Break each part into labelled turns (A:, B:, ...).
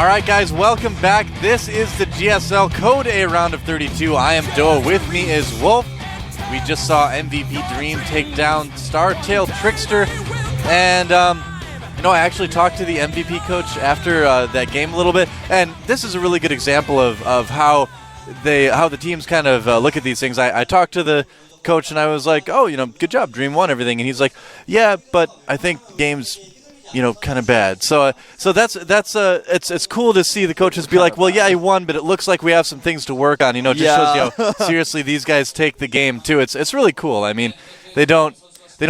A: All right, guys, welcome back. This is the GSL Code A round of 32. I am Doa. With me is Wolf. We just saw MVP Dream take down Star Tail Trickster. And, I actually talked to the MVP coach after that game a little bit. And this is a really good example of how the teams kind of look at these things. I talked to the coach and I was like, oh, good job, Dream won everything. And he's like, yeah, but I think game's kind of bad. So that's it's cool to see the coaches be like, well, yeah, he won, but it looks like we have some things to work on. Just shows you how seriously these guys take the game too. It's really cool. I mean, they don't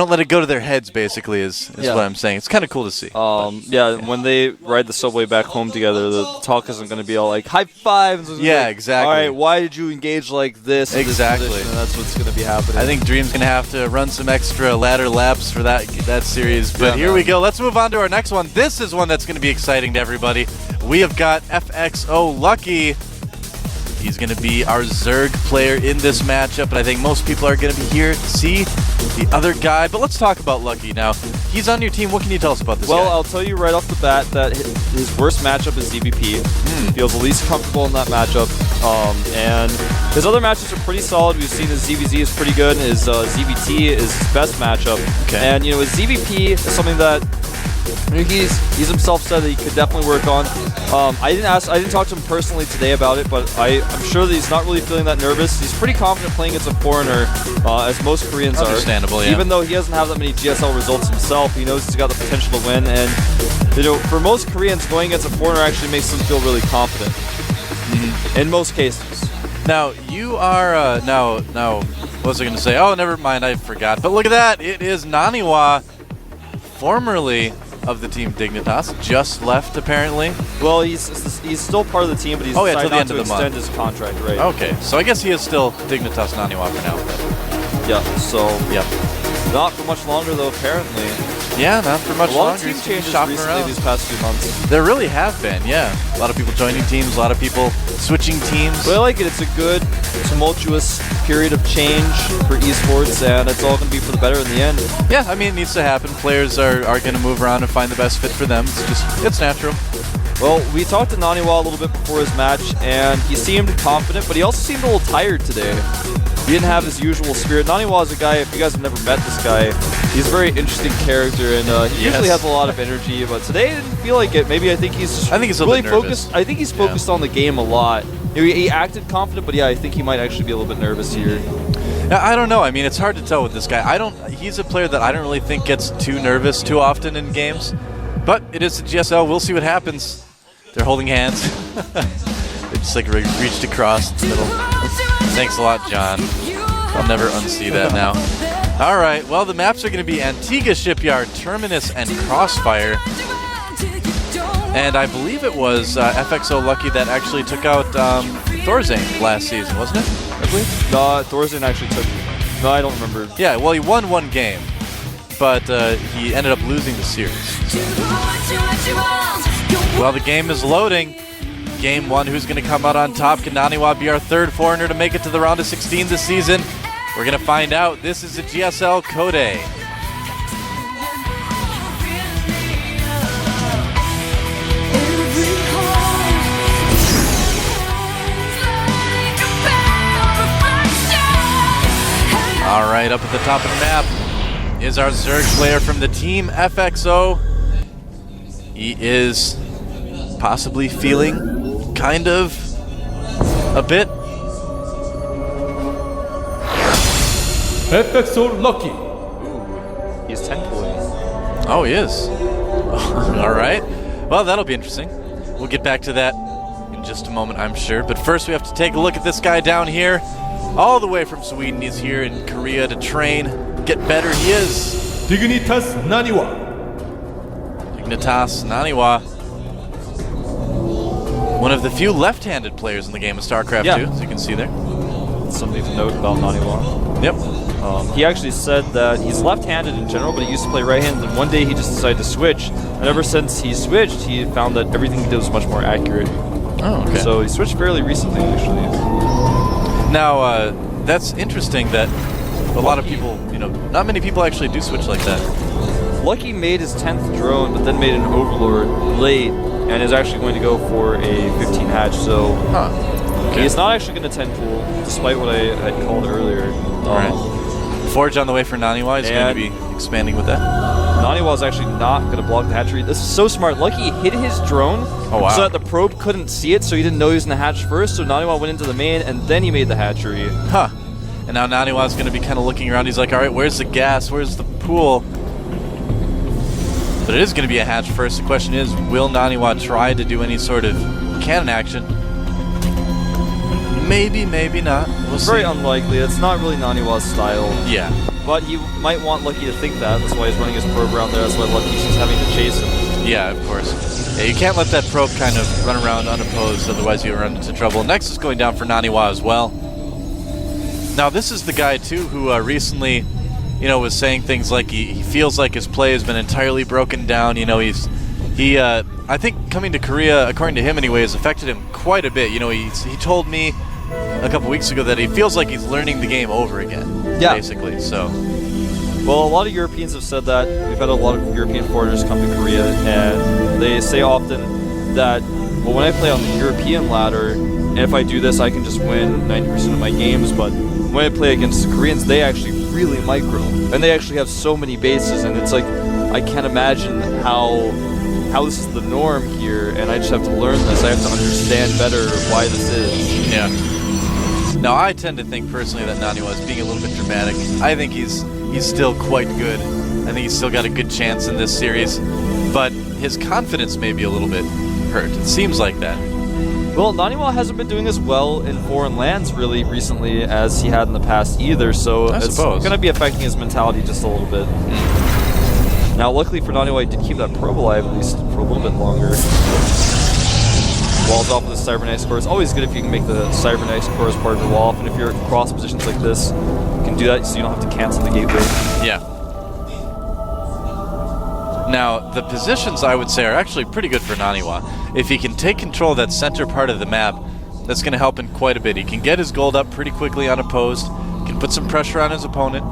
A: let it go to their heads, basically, is what I'm saying. It's kind of cool to see.
B: When they ride the subway back home together, the talk isn't going to be all like, high fives.
A: Exactly.
B: All right, why did you engage like this?
A: Exactly.
B: And that's what's going to be happening.
A: I think Dream's going to have to run some extra ladder laps for that series. But here we go. Let's move on to our next one. This is one that's going to be exciting to everybody. We have got FXO Lucky. He's going to be our Zerg player in this matchup, and I think most people are going to be here to see the other guy. But let's talk about Lucky now. He's on your team. What can you tell us about this guy?
B: Well, I'll tell you right off the bat that his worst matchup is ZVP. He feels the least comfortable in that matchup. And his other matchups are pretty solid. We've seen his ZVZ is pretty good. His ZVT is his best matchup.
A: Okay.
B: And, his ZVP is something that he's himself said that he could definitely work on. I didn't talk to him personally today about it, but I'm sure that he's not really feeling that nervous. He's pretty confident playing against a foreigner, as most Koreans are.
A: Understandable, yeah.
B: Even though he doesn't have that many GSL results himself, he knows he's got the potential to win. And for most Koreans, going against a foreigner actually makes them feel really confident. In most cases.
A: Now you are now. What was I going to say? Oh, never mind. I forgot. But look at that. It is Naniwa, formerly of the team Dignitas, just left apparently.
B: Well, he's still part of the team, but he's decided not to extend his contract, right?
A: Okay, so I guess he is still Dignitas Naniwa for now.
B: Yeah, so not for much longer though, apparently.
A: Yeah, not for much longer.
B: A lot of team changes recently these past few months.
A: There really have been, yeah. A lot of people joining teams, a lot of people switching teams.
B: But I like it. It's a good, tumultuous period of change for esports, and it's all going to be for the better in the end.
A: Yeah, I mean, it needs to happen. Players are going to move around and find the best fit for them. It's natural.
B: Well, we talked to Naniwa a little bit before his match, and he seemed confident, but he also seemed a little tired today. He didn't have his usual spirit. Naniwa is a guy, if you guys have never met this guy, he's a very interesting character, and he usually has a lot of energy, but today I didn't feel like it. Maybe I think he's really focused. I think he's focused on the game a lot. He acted confident, but yeah, I think he might actually be a little bit nervous here.
A: I don't know. I mean, it's hard to tell with this guy. He's a player that I don't really think gets too nervous too often in games, but it is the GSL. We'll see what happens. They're holding hands. They just reached across the middle. Thanks a lot, John. I'll never unsee that now. All right, well, the maps are going to be Antigua Shipyard, Terminus, and Crossfire. And I believe it was FXO Lucky that actually took out Thorzane last season, wasn't it? I believe?
B: No, Thorzane actually took... No, I don't remember.
A: Yeah, well, he won one game, but he ended up losing the series. Well, the game is loading. Game 1, who's going to come out on top? Can Naniwa be our third foreigner to make it to the round of 16 this season? We're going to find out. This is the GSL Code A. All right, up at the top of the map is our Zerg player from the team FXO. He is possibly feeling kind of a bit.
C: FXO Lucky.
B: Ooh, he's 10 points.
A: Oh, he is. All right. Well, that'll be interesting. We'll get back to that in just a moment, I'm sure. But first, we have to take a look at this guy down here. All the way from Sweden. He's here in Korea to train, get better. He is
C: Dignitas Naniwa.
A: Dignitas Naniwa. One of the few left-handed players in the game of StarCraft 2, as you can see there.
B: Something to note about Naniwa.
A: Yep.
B: He actually said that he's left-handed in general, but he used to play right-handed, and one day he just decided to switch. And ever since he switched, he found that everything he did was much more accurate.
A: Oh, okay.
B: So he switched fairly recently, actually.
A: Now, that's interesting that a lot of people, not many people actually do switch like that.
B: Lucky made his 10th drone, but then made an Overlord late. and is actually going to go for a 15 hatch. So
A: Okay.
B: he's not actually going to 10 pool, despite what I had called earlier.
A: Forge on the way for Naniwa. He's going to be expanding with that.
B: Naniwa is actually not going to block the hatchery. This is so smart. Lucky hid his drone so that the probe couldn't see it, so he didn't know he was going to hatch first. So Naniwa went into the main, and then he made the hatchery.
A: Huh. And now Naniwa is going to be kind of looking around. He's like, all right, where's the gas? Where's the pool? But it is going to be a hatch first. The question is, will Naniwa try to do any sort of cannon action? Maybe, maybe not. We'll see.
B: Very unlikely. It's not really Naniwa's style.
A: Yeah.
B: But he might want Lucky to think that. That's why he's running his probe around there. That's why Lucky's just having to chase him.
A: Yeah, of course. Yeah, you can't let that probe kind of run around unopposed, otherwise you run into trouble. Next is going down for Naniwa as well. Now, this is the guy, too, who recently, was saying things like he feels like his play has been entirely broken down. I think coming to Korea, according to him anyway, has affected him quite a bit. He told me a couple weeks ago that he feels like he's learning the game over again, basically. So,
B: well, a lot of Europeans have said that. We've had a lot of European foreigners come to Korea, and they say often that, well, when I play on the European ladder, and if I do this, I can just win 90% of my games, but when I play against the Koreans, they actually really micro, and they actually have so many bases, and it's like, I can't imagine how this is the norm here, and I just have to learn this. I have to understand better why this is.
A: Yeah. Now, I tend to think personally that Naniwa is being a little bit dramatic. I think he's still quite good. I think he's still got a good chance in this series, but his confidence may be a little bit hurt. It seems like that.
B: Well, Naniwa hasn't been doing as well in foreign lands really recently as he had in the past either, so it's going to be affecting his mentality just a little bit. Now, luckily for Naniwa, he did keep that probe alive at least for a little bit longer. Walls off with the Cybernetics core. It's always good if you can make the Cybernetics core as part of your wall off, and if you're in cross positions like this, you can do that so you don't have to cancel the gateway.
A: Yeah. Now, the positions, I would say, are actually pretty good for Naniwa. If he can take control of that center part of the map, that's going to help him quite a bit. He can get his gold up pretty quickly unopposed, can put some pressure on his opponent.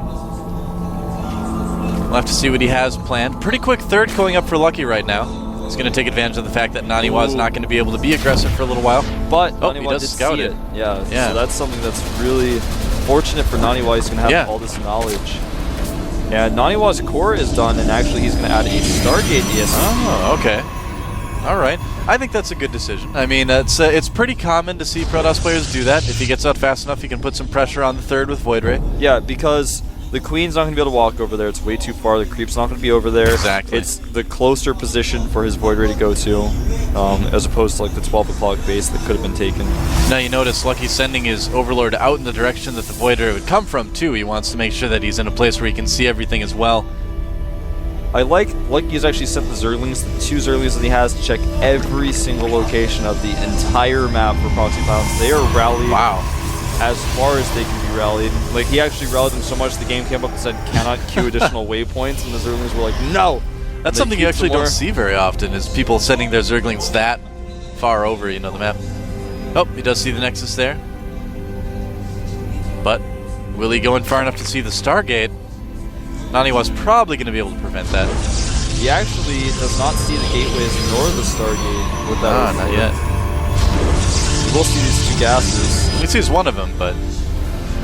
A: We'll have to see what he has planned. Pretty quick third going up for Lucky right now. He's going to take advantage of the fact that Naniwa is not going to be able to be aggressive for a little while.
B: But
A: he
B: Naniwa
A: does
B: did
A: scout
B: see
A: it.
B: Yeah, so that's something that's really fortunate for Naniwa. He's going to have all this knowledge. Yeah, Naniwa's core is done, and actually he's going to add a Stargate ESC.
A: Oh, okay. All right. I think that's a good decision. I mean, it's pretty common to see Protoss players do that. If he gets out fast enough, he can put some pressure on the third with Void Ray.
B: Yeah, because the Queen's not going to be able to walk over there. It's way too far. The Creep's not going to be over there.
A: Exactly.
B: It's the closer position for his Void Ray to go to, as opposed to like the 12 o'clock base that could have been taken.
A: Now you notice Lucky's sending his Overlord out in the direction that the Void Ray would come from, too. He wants to make sure that he's in a place where he can see everything as well.
B: I like Lucky's actually sent the Zerglings, the 2 Zerglings that he has, to check every single location of the entire map for proxy pylons. They are rallied as far as they can be rallied. Like, he actually rallied them so much the game came up and said, cannot queue additional waypoints, and the Zerglings were like, no!
A: That's something you actually don't see very often, is people sending their Zerglings that far over, the map. Oh, he does see the Nexus there. But will he go in far enough to see the Stargate? Naniwa's probably going to be able to prevent that.
B: He actually does not see the gateways nor the Stargate with that.
A: Not yet.
B: We will see these 2 gases.
A: He sees one of them, but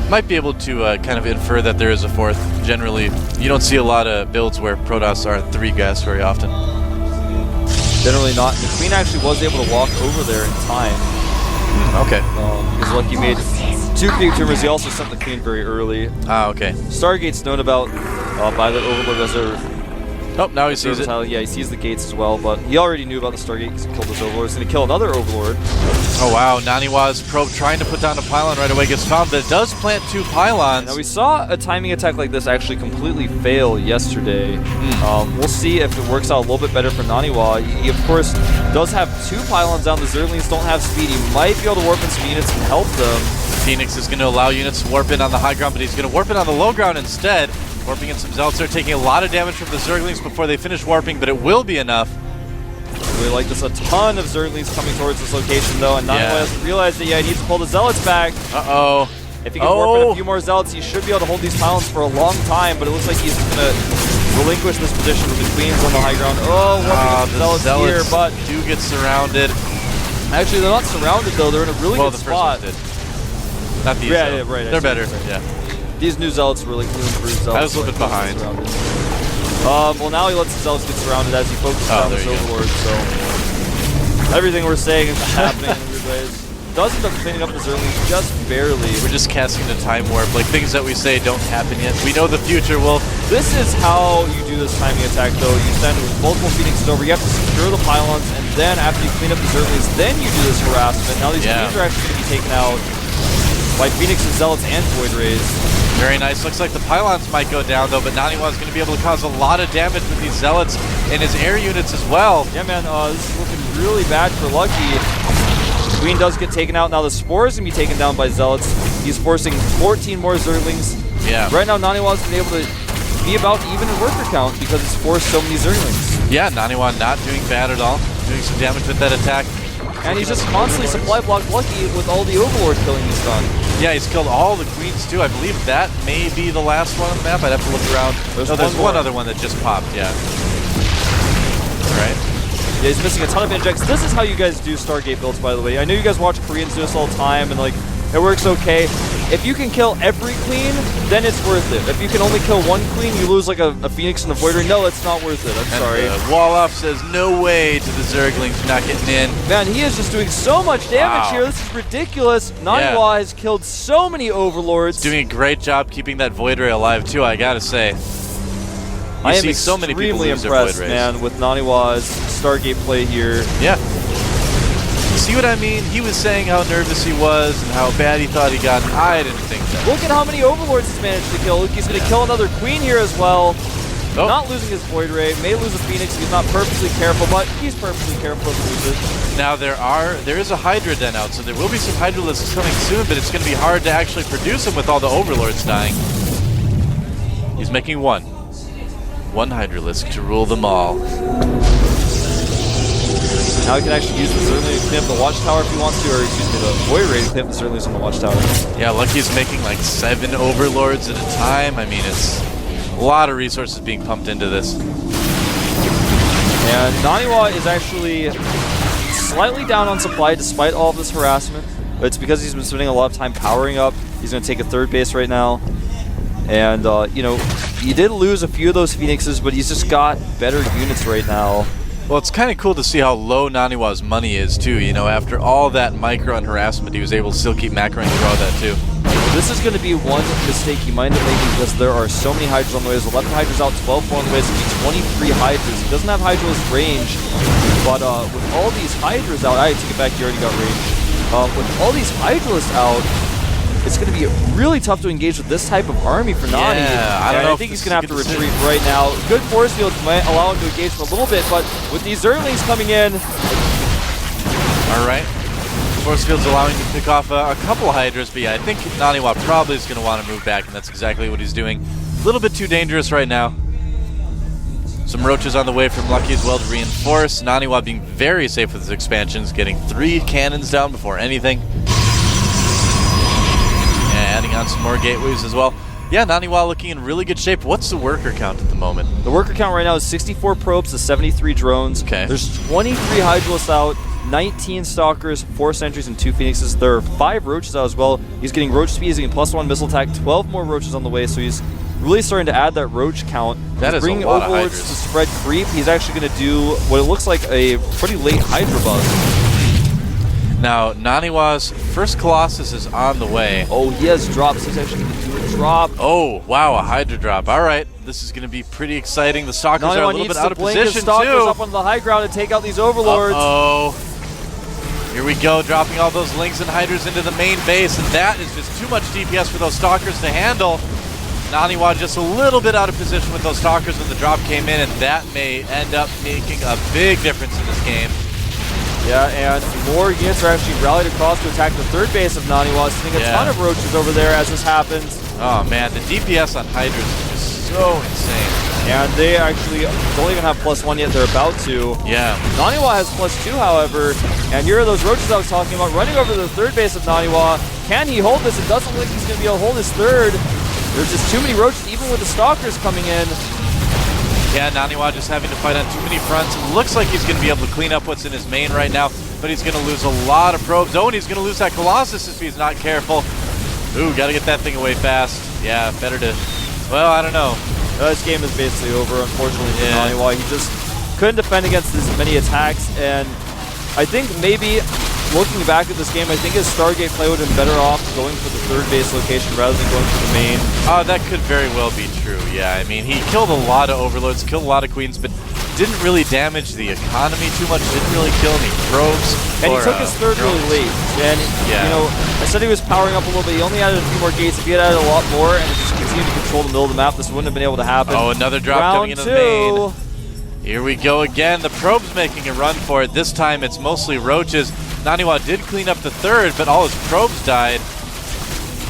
A: might be able to kind of infer that there is a fourth. Generally, you don't see a lot of builds where Protoss are 3 gas very often.
B: Generally not. The Queen actually was able to walk over there in time.
A: Okay.
B: Because Lucky made 2 creep tumors. He also sent the Queen very early.
A: Ah, okay.
B: Stargate's known about by the Overlord as a...
A: Oh, now he sees it.
B: Yeah, he sees the gates as well, but he already knew about the Stargate because he killed his Overlord. He's going to kill another Overlord.
A: Oh, wow. Naniwa's probe trying to put down a pylon right away gets found, but it does plant 2 pylons.
B: Now, we saw a timing attack like this actually completely fail yesterday. We'll see if it works out a little bit better for Naniwa. He, of course, does have 2 pylons down. The Zerglings don't have speed. He might be able to warp in some units and help them.
A: Phoenix is going to allow units to warp in on the high ground, but he's going to warp in on the low ground instead. Warping in some Zealots. They're taking a lot of damage from the Zerglings before they finish warping, but it will be enough.
B: We like this. A ton of Zerglings coming towards this location, though, and Naniwa doesn't realize that he needs to pull the Zealots back.
A: Uh-oh.
B: If he can warp in a few more Zealots, he should be able to hold these pylons for a long time, but it looks like he's going to relinquish this position with the Queens on the high ground. Oh, what
A: the
B: Zealots here, but
A: do get surrounded.
B: actually they're not surrounded though. They're in a really
A: Well,
B: good
A: the first one
B: spot.
A: did. Not these.
B: Yeah,
A: though.
B: yeah, right.
A: They're better.
B: Right.
A: Yeah.
B: These new Zealots really improved Zealots.
A: I was a little bit behind.
B: Well, now he lets the Zealots get surrounded as he focuses on this Overlord. So everything we're saying is happening in weird ways. Does end up cleaning up this early, just barely.
A: We're just casting the time warp, like things that we say don't happen yet. We know the future will.
B: This is how you do this timing attack, though. You send multiple Phoenixes over. You have to secure the pylons, and then after you clean up the Zerglians, then you do this harassment. Now these Queens are actually going to be taken out by Phoenixes, Zealots, and Void Rays.
A: Very nice. Looks like the pylons might go down, though, but Naniwa is going to be able to cause a lot of damage with these Zealots and his air units as well.
B: Yeah, man, this is looking really bad for Lucky. Queen does get taken out. Now the Spore is going to be taken down by Zealots. He's forcing 14 more Zerglings.
A: Yeah.
B: Right now, Naniwa's been able to be about even in worker count because it's forced so many Zerglings.
A: Yeah, Naniwa not doing bad at all. Doing some damage with that attack.
B: And he's just constantly supply blocked Lucky with all the Overlord killing he's done.
A: Yeah, he's killed all the Queens, too. I believe that may be the last one on the map. I'd have to look around. There's one other one that just popped, yeah. All right.
B: Yeah, he's missing a ton of injects. This is how you guys do Stargate builds, by the way. I know you guys watch Koreans do this all the time, and like, it works okay. If you can kill every queen, then it's worth it. If you can only kill one queen, you lose like a Phoenix and a Void Ray. No, it's not worth it. I'm sorry.
A: Wolof says no way to the Zerglings not getting in.
B: Man, he is just doing so much damage here. This is ridiculous. Naniwa has killed so many Overlords.
A: Doing a great job keeping that Void Ray alive, too, I gotta say.
B: I am extremely impressed, man, with Naniwa's Stargate play here.
A: Yeah. See what I mean? He was saying how nervous he was and how bad he thought he got. I didn't think that.
B: Look at how many Overlords he's managed to kill. Look, he's going to kill another Queen here as well. Oh. Not losing his Void Ray. May lose a Phoenix. He's not perfectly careful, but he's perfectly careful to lose it.
A: Now there is a Hydra Den out, so there will be some Hydralisks coming soon, but it's going to be hard to actually produce them with all the Overlords dying. He's making one Hydralisk to rule them all.
B: Now he can actually use the Zerglings to clean up the Watchtower if he wants to, or excuse me, the Void Ray to clean up the Zerglings on the Watchtower.
A: Yeah, Lucky's making like 7 Overlords at a time. I mean, it's a lot of resources being pumped into this.
B: And Naniwa is actually slightly down on supply despite all of this harassment, but it's because he's been spending a lot of time powering up. He's going to take a 3rd base right now. And, you know, he did lose a few of those Phoenixes, but he's just got better units right now.
A: Well, it's kind of cool to see how low Naniwa's money is, too. You know, after all that micro and harassment, he was able to still keep macroing through all that, too.
B: This is going to be one mistake he might have made because there are so many Hydras on the way. There's 11 Hydras out, 12 more on the way. It's going to be 23 Hydras. He doesn't have Hydra's range, but with all these Hydras out, I take it back, he already got range. With all these Hydralists out, it's going to be really tough to engage with this type of army for Nani.
A: Yeah, I
B: think he's going to have to retreat right now. Good force field might allow him to engage for a little bit, but with these Zerglings coming in...
A: All right. Force field's allowing him to pick off a couple Hydras, but yeah, I think Naniwa probably is going to want to move back, and that's exactly what he's doing. A little bit too dangerous right now. Some Roaches on the way from Lucky as well to reinforce. Naniwa being very safe with his expansions, getting 3 cannons down before anything. Adding on some more gateways as well. Yeah, Naniwa looking in really good shape. What's the worker count at the moment?
B: The worker count right now is 64 probes to 73 drones.
A: Okay.
B: There's 23 Hydralisks out, 19 Stalkers, 4 Sentries, and 2 Phoenixes. There are 5 Roaches out as well. He's getting Roach speed, he's getting +1 missile attack, 12 more Roaches on the way, so he's really starting to add that Roach count.
A: That is
B: bringing
A: a lot of
B: Overlords
A: Hydras.
B: to spread creep. He's actually going to do what it looks like a pretty late Hydra buzz.
A: Now, Naniwa's first Colossus is on the way.
B: Oh, he has drops. He's actually going to do a drop.
A: Oh, wow, a Hydra drop. All right, this is going to be pretty exciting. The Stalkers are a little bit out of position,
B: Stalkers
A: too.
B: up on the high ground and take out these Overlords.
A: Uh-oh. Here we go, dropping all those Lings and Hydras into the main base, and that is just too much DPS for those Stalkers to handle. Naniwa just a little bit out of position with those Stalkers when the drop came in, and that may end up making a big difference in this game.
B: Yeah, and more units are actually rallied across to attack the 3rd base of Naniwa, sending a ton of Roaches over there as this happens.
A: Oh man, the DPS on Hydras is just so insane.
B: And they actually don't even have +1 yet, they're about to.
A: Yeah.
B: Naniwa has +2, however, and here are those Roaches I was talking about running over to the 3rd base of Naniwa. Can he hold this? It doesn't look like he's going to be able to hold his 3rd. There's just too many Roaches, even with the Stalkers coming in.
A: Yeah, Naniwa just having to fight on too many fronts. It looks like he's going to be able to clean up what's in his main right now, but he's going to lose a lot of probes. Oh, and he's going to lose that Colossus if he's not careful. Ooh, got to get that thing away fast. Yeah, better to... Well, I don't know.
B: This game is basically over, unfortunately, for Naniwa. He just couldn't defend against as many attacks, and I think maybe, looking back at this game, I think his Stargate play would have been better off going for the third base location rather than going for the main.
A: That could very well be true, yeah. I mean, he killed a lot of Overlords, killed a lot of Queens, but didn't really damage the economy too much, didn't really kill any probes.
B: And he took his third really late. And, you know, I said he was powering up a little bit. He only added a few more gates. If he had added a lot more and just continued to control the middle of the map, this wouldn't have been able to happen.
A: Oh, another drop coming into the main. Here we go again. The probes making a run for it. This time it's mostly roaches. Naniwa did clean up the third, but all his probes died.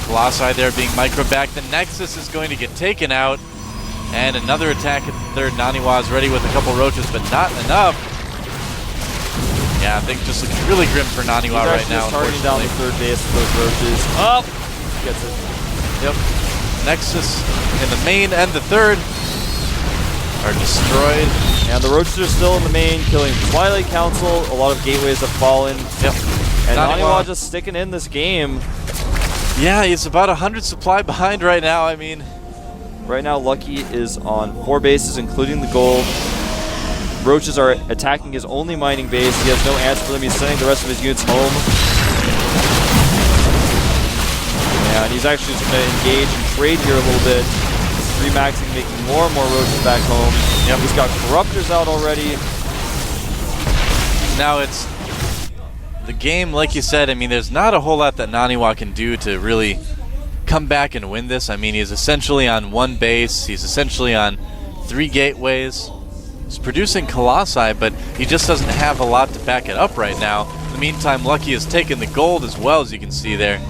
A: Colossi there being micro-backed. The Nexus is going to get taken out. And another attack at the third. Naniwa is ready with a couple roaches, but not enough. Yeah, I think just looks really grim for Naniwa right now.
B: He's targeting down the third base with those roaches. Oh! Gets it.
A: Yep. Nexus in the main and the third are destroyed.
B: And the roaches are still in the main, killing Twilight Council. A lot of gateways have fallen.
A: Yep.
B: And Naniwa just sticking in this game.
A: Yeah, he's about 100 supply behind right now. I mean,
B: right now Lucky is on 4 bases, including the gold. Roaches are attacking his only mining base. He has no answer for them. He's sending the rest of his units home. And he's actually just going to engage and trade here a little bit. Remaxing, making more and more roaches back home. Yep. He's got Corruptors out already.
A: Now it's the game, like you said, I mean, there's not a whole lot that Naniwa can do to really come back and win this. I mean, he's essentially on 1 base. He's essentially on 3 gateways. He's producing Colossi, but he just doesn't have a lot to back it up right now. In the meantime, Lucky has taken the gold as well, as you can see there.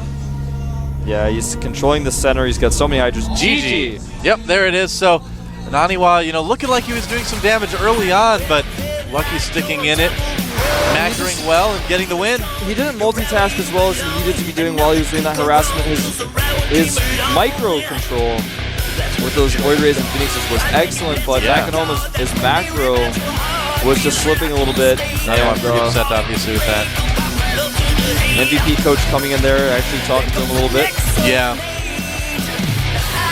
B: Yeah, he's controlling the center. He's got so many Hydras. GG!
A: Yep, there it is. So, Naniwa, you know, looking like he was doing some damage early on, but Lucky sticking in it, macroing well and getting the win.
B: He didn't multitask as well as he needed to be doing while he was doing that harassment. His micro control with those Void Rays and Phoenixes was excellent, but back at home his macro was just slipping a little bit.
A: Naniwa pretty upset, obviously, with that.
B: MVP coach coming in there, actually talking to him a little bit.
A: Yeah.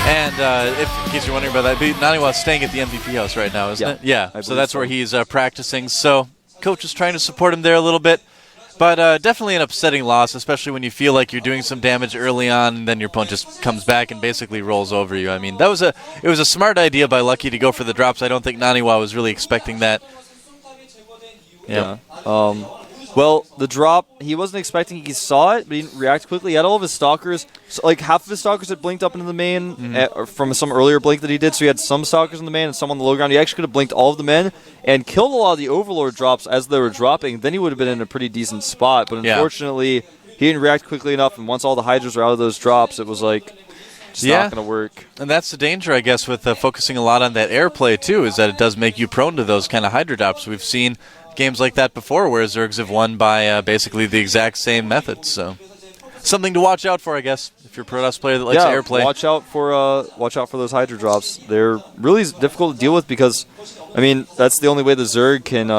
A: And in case you're wondering about that, Naniwa's staying at the MVP house right now, isn't it? Yeah. So that's where he's practicing. So coach is trying to support him there a little bit. But definitely an upsetting loss, especially when you feel like you're doing some damage early on, and then your opponent just comes back and basically rolls over you. I mean, it was a smart idea by Lucky to go for the drops. I don't think Naniwa was really expecting that.
B: Yeah. Well, the drop, he wasn't expecting. He saw it, but he didn't react quickly. He had all of his stalkers. So, like, half of his stalkers had blinked up into the main from some earlier blink that he did. So he had some stalkers in the main and some on the low ground. He actually could have blinked all of them in and killed a lot of the Overlord drops as they were dropping. Then he would have been in a pretty decent spot. But unfortunately, he didn't react quickly enough. And once all the Hydras were out of those drops, it was like, it's not going to work.
A: And that's the danger, I guess, with focusing a lot on that airplay, too, is that it does make you prone to those kind of Hydra drops. We've seen games like that before where Zergs have won by basically the exact same methods. So something to watch out for, I guess, if you're a Protoss player that likes airplay.
B: Watch out for those Hydra drops. They're really difficult to deal with because, I mean, that's the only way the Zerg can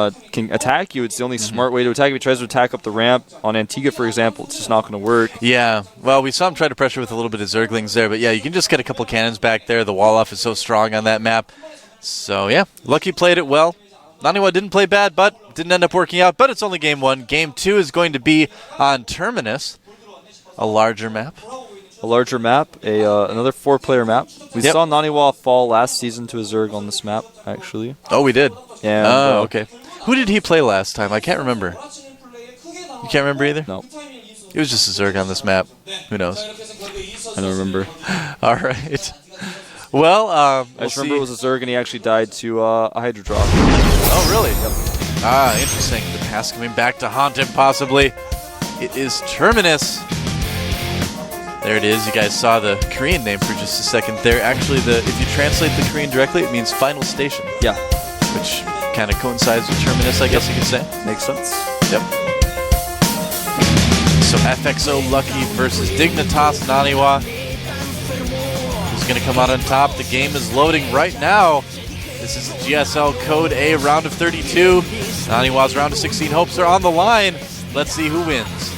B: attack you. It's the only smart way to attack. If he tries to attack up the ramp on Antigua, for example, it's just not going to work.
A: Yeah, well, we saw him try to pressure with a little bit of Zerglings there, but yeah, you can just get a couple cannons back there. The wall-off is so strong on that map. So yeah, Lucky played it well. Naniwa didn't play bad, but didn't end up working out. But it's only game 1. Game 2 is going to be on Terminus, a larger map.
B: A larger map, another 4-player map. We saw Naniwa fall last season to a Zerg on this map, actually.
A: Oh, we did?
B: And,
A: okay. Who did he play last time? I can't remember. You can't remember either?
B: No.
A: It was just a Zerg on this map. Who knows?
B: I don't remember.
A: All right. Well,
B: I just remember it was a Zerg and he actually died to a Hydra drop.
A: Oh, really? Yep. Interesting. The past coming back to haunt him, possibly. It is Terminus. There it is. You guys saw the Korean name for just a second there. Actually, if you translate the Korean directly, it means final station.
B: Yeah.
A: Which kind of coincides with Terminus, I guess you could say.
B: Makes sense.
A: Yep. So FXO Lucky versus Dignitas Naniwa. Who's going to come out on top? The game is loading right now. This is GSL Code A round of 32. Naniwa's round of 16 hopes are on the line. Let's see who wins.